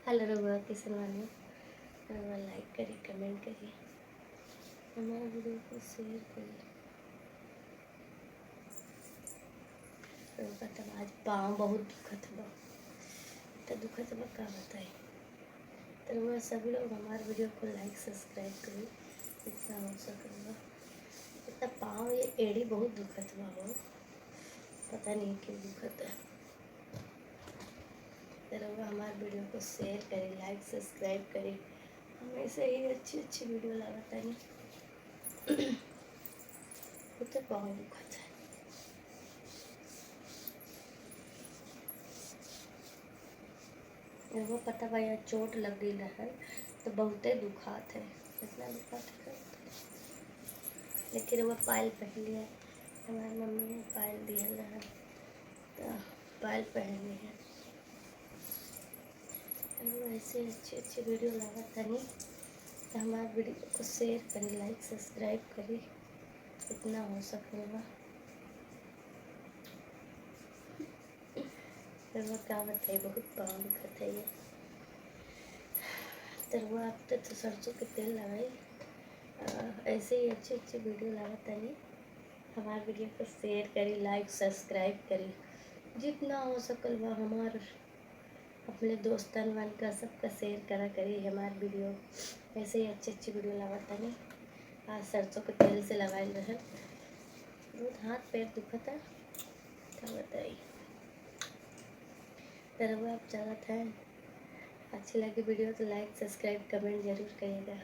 Hello रघुआ किशन वाले रघुआ लाइक करिए कमेंट करिए हमारे वीडियो को शेयर करिए। रघुआ तब आज पाँव बहुत दुखत बा तो दुखत बा का बताए। तो रघुआ सभी लोग हमारे वीडियो को लाइक सब्सक्राइब करिए इतना हो सकेगा। इतना पाँव ये एड़ी बहुत दुखत बा हो, पता नहीं क्यों दुखत है। तो रघुआ हमारे वीडियो को शेयर करिए लाइक सब्सक्राइब करिए। हम ऐसे ही अच्छी अच्छी वीडियो लगाता नहीं तो पाँव दुखत है। वो पता बा यहाँ चोट लग गई है तो बहुते दुखात है, इतना दुखात है। लेकिन वो पायल पहन लिया, हमारी मम्मी ने पायल दिया है तो पायल पहन ली है। वो ऐसे अच्छी अच्छी वीडियो लगाता नहीं तो हमारे वीडियो को शेयर करें लाइक सब्सक्राइब करें इतना हो सकेगा। तो वो क्या बताइए बहुत पाँव दुखत है ये। तो वो आप तो सरसों के तेल लगाई ऐसे ही अच्छी अच्छी वीडियो लगाता नहीं हमारे वीडियो को शेयर करी लाइक सब्सक्राइब करी जितना हो सकल बा हमार अपने दोस्तन वन का सबका शेयर करा करी हमारे वीडियो। ऐसे ही अच्छी अच्छी वीडियो लगाता नहीं आज सरसों के तेल से लगाए रहे बहुत हाथ पैर दुखता क्या बताइए। तरह आप चाहत हैं अच्छी लगी वीडियो तो लाइक सब्सक्राइब कमेंट जरूर करिएगा।